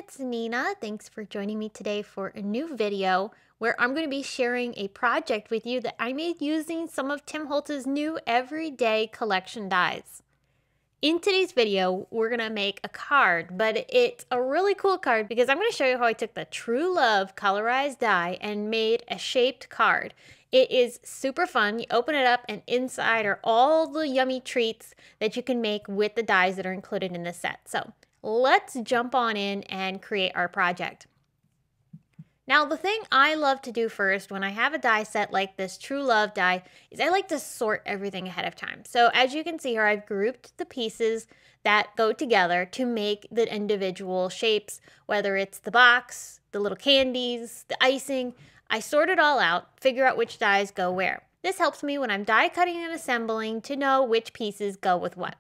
it's Nina. Thanks for joining me today for a new video where I'm going to be sharing a project with you that I made using some of Tim Holtz's new everyday collection dies. In today's video, we're going to make a card, but it's a really cool card because I'm going to show you how I took the True Love Colorize die and made a shaped card. It is super fun. You open it up and inside are all the yummy treats that you can make with the dies that are included in this set. So let's jump on in and create our project. Now, the thing I love to do first when I have a die set like this True Love die is I like to sort everything ahead of time. So as you can see here, I've grouped the pieces that go together to make the individual shapes, whether it's the box, the little candies, the icing. I sort it all out, figure out which dies go where. This helps me when I'm die cutting and assembling to know which pieces go with what.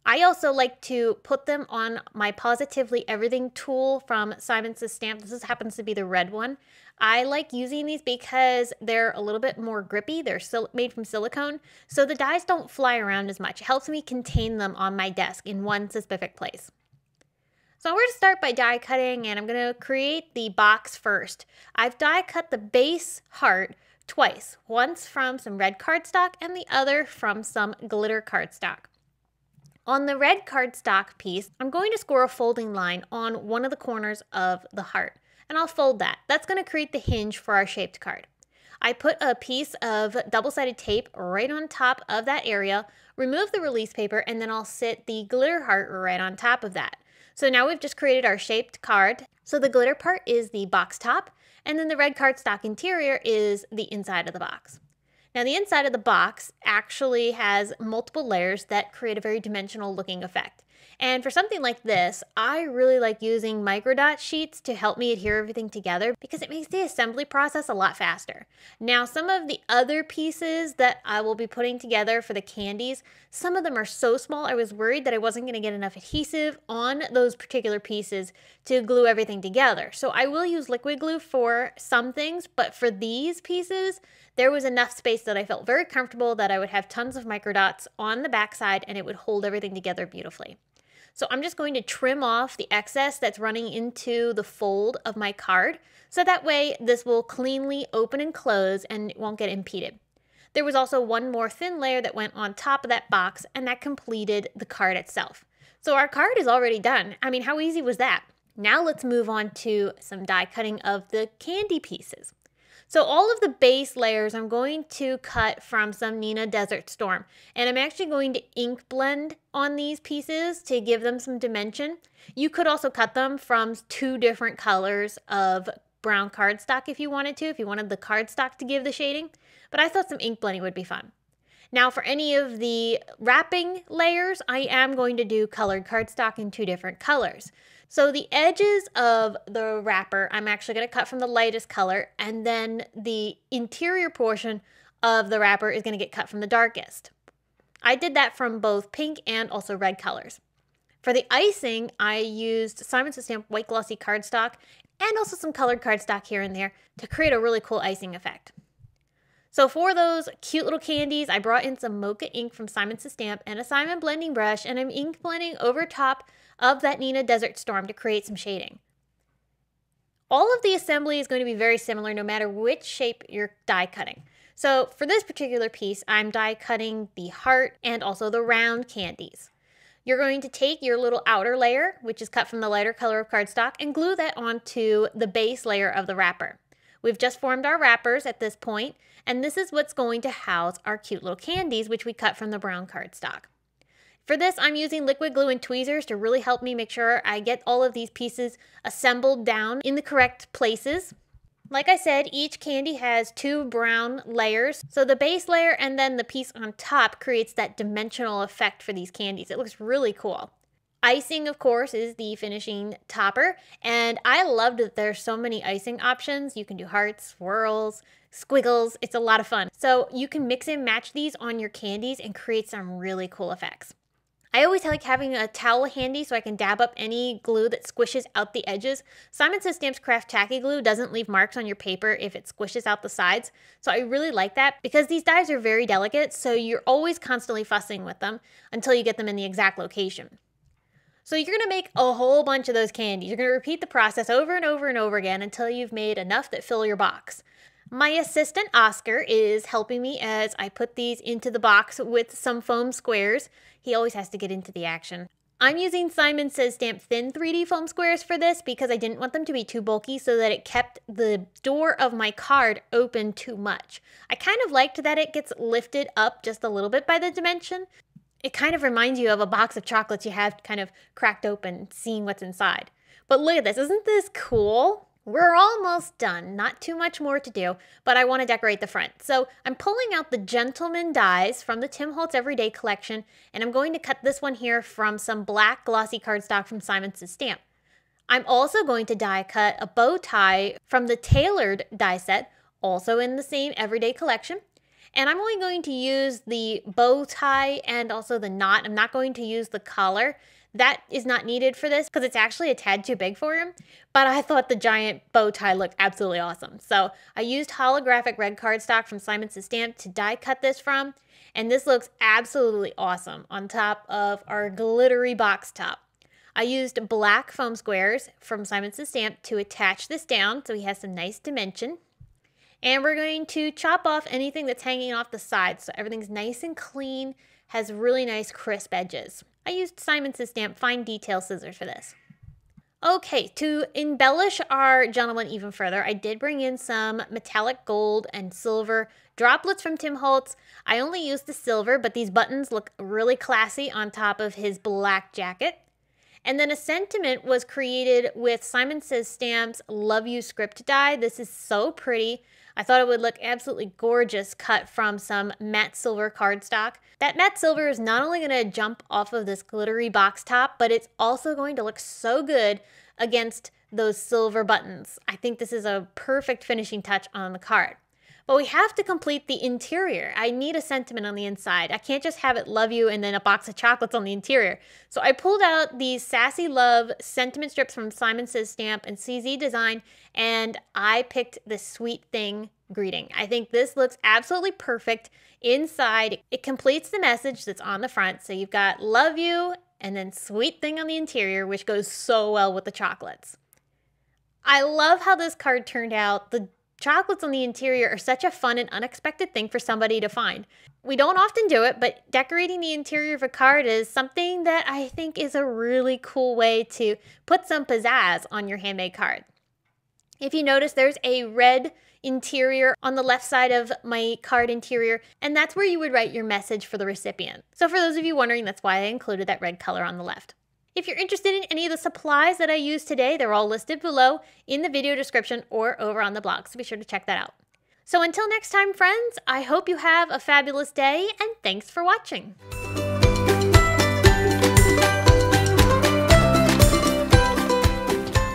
I also like to put them on my Pawsitively Everything tool from Simon's Stamp. This happens to be the red one. I like using these because they're a little bit more grippy. They're made from silicone, so the dies don't fly around as much. It helps me contain them on my desk in one specific place. So I'm going to start by die cutting, and I'm going to create the box first. I've die cut the base heart twice, once from some red cardstock and the other from some glitter cardstock. On the red cardstock piece, I'm going to score a folding line on one of the corners of the heart, and I'll fold that. That's going to create the hinge for our shaped card. I put a piece of double-sided tape right on top of that area, remove the release paper, and then I'll sit the glitter heart right on top of that. So now we've just created our shaped card. So the glitter part is the box top, and then the red cardstock interior is the inside of the box. Now the inside of the box actually has multiple layers that create a very dimensional looking effect. And for something like this, I really like using microdot sheets to help me adhere everything together because it makes the assembly process a lot faster. Now some of the other pieces that I will be putting together for the candies, some of them are so small I was worried that I wasn't going to get enough adhesive on those particular pieces to glue everything together. So I will use liquid glue for some things, but for these pieces, there was enough space that I felt very comfortable that I would have tons of microdots on the backside and it would hold everything together beautifully. So I'm just going to trim off the excess that's running into the fold of my card, so that way this will cleanly open and close and it won't get impeded. There was also one more thin layer that went on top of that box, and that completed the card itself. So our card is already done. I mean, how easy was that? Now let's move on to some die cutting of the candy pieces. So all of the base layers I'm going to cut from some Nina Desert Storm, and I'm actually going to ink blend on these pieces to give them some dimension. You could also cut them from two different colors of brown cardstock if you wanted the cardstock to give the shading, but I thought some ink blending would be fun. Now for any of the wrapping layers, I am going to do colored cardstock in two different colors. So the edges of the wrapper, I'm actually going to cut from the lightest color, and then the interior portion of the wrapper is going to get cut from the darkest. I did that from both pink and also red colors. For the icing, I used Simon's Stamp white glossy cardstock and also some colored cardstock here and there to create a really cool icing effect. So for those cute little candies, I brought in some MOCHA ink from Simon's Stamp and a Simon blending brush, and I'm ink blending over top of that Nina Desert Storm to create some shading. All of the assembly is going to be very similar no matter which shape you're die cutting. So for this particular piece, I'm die cutting the heart and also the round candies. You're going to take your little outer layer, which is cut from the lighter color of cardstock, and glue that onto the base layer of the wrapper. We've just formed our wrappers at this point, and this is what's going to house our cute little candies, which we cut from the brown cardstock. For this, I'm using liquid glue and tweezers to really help me make sure I get all of these pieces assembled down in the correct places. Like I said, each candy has two brown layers, so the base layer and then the piece on top creates that dimensional effect for these candies. It looks really cool. Icing, of course, is the finishing topper, and I love that there's so many icing options. You can do hearts, swirls, squiggles. It's a lot of fun. So you can mix and match these on your candies and create some really cool effects. I always like having a towel handy so I can dab up any glue that squishes out the edges. Simon's Stamp's Craft Tacky Glue doesn't leave marks on your paper if it squishes out the sides, so I really like that because these dies are very delicate, so you're always constantly fussing with them until you get them in the exact location. So you're gonna make a whole bunch of those candies. You're gonna repeat the process over and over and over again until you've made enough that fill your box. My assistant Oscar is helping me as I put these into the box with some foam squares. He always has to get into the action. I'm using Simon Says Stamp Thin 3D foam squares for this because I didn't want them to be too bulky so that it kept the door of my card open too much. I kind of liked that it gets lifted up just a little bit by the dimension. It kind of reminds you of a box of chocolates you have kind of cracked open, seeing what's inside. But look at this, isn't this cool? We're almost done, not too much more to do, but I want to decorate the front. So I'm pulling out the Gentleman dies from the Tim Holtz Everyday Collection, and I'm going to cut this one here from some black glossy cardstock from Simon Says Stamp. I'm also going to die cut a bow tie from the Tailored die set, also in the same Everyday Collection. And I'm only going to use the bow tie and also the knot. I'm not going to use the collar. That is not needed for this because it's actually a tad too big for him. But I thought the giant bow tie looked absolutely awesome. So I used holographic red cardstock from Simon Says Stamp to die cut this from. And this looks absolutely awesome on top of our glittery box top. I used black foam squares from Simon Says Stamp to attach this down so he has some nice dimension. And we're going to chop off anything that's hanging off the sides so everything's nice and clean, has really nice crisp edges. I used Simon Says Stamp fine detail scissors for this. Okay, to embellish our gentleman even further, I did bring in some metallic gold and silver droplets from Tim Holtz. I only used the silver, but these buttons look really classy on top of his black jacket. And then a sentiment was created with Simon Says Stamp's Love You script die. This is so pretty. I thought it would look absolutely gorgeous cut from some matte silver cardstock. That matte silver is not only going to jump off of this glittery box top, but it's also going to look so good against those silver buttons. I think this is a perfect finishing touch on the card. But we have to complete the interior. I need a sentiment on the inside. I can't just have it love you and then a box of chocolates on the interior. So I pulled out these Sassy Love sentiment strips from Simon Says Stamp and CZ Design, and I picked this Sweet Thing greeting. I think this looks absolutely perfect inside. It completes the message that's on the front. So you've got love you and then Sweet Thing on the interior, which goes so well with the chocolates. I love how this card turned out. The chocolates on the interior are such a fun and unexpected thing for somebody to find. We don't often do it, but decorating the interior of a card is something that I think is a really cool way to put some pizzazz on your handmade card. If you notice, there's a red interior on the left side of my card interior, and that's where you would write your message for the recipient. So for those of you wondering, that's why I included that red color on the left. If you're interested in any of the supplies that I used today, they're all listed below in the video description or over on the blog, so be sure to check that out. So until next time, friends, I hope you have a fabulous day, and thanks for watching.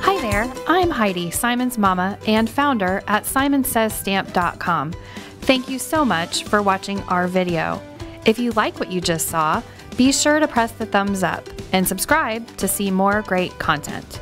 Hi there, I'm Heidi, Simon's mama and founder at SimonsSaysStamp.com. Thank you so much for watching our video. If you like what you just saw, be sure to press the thumbs up and subscribe to see more great content.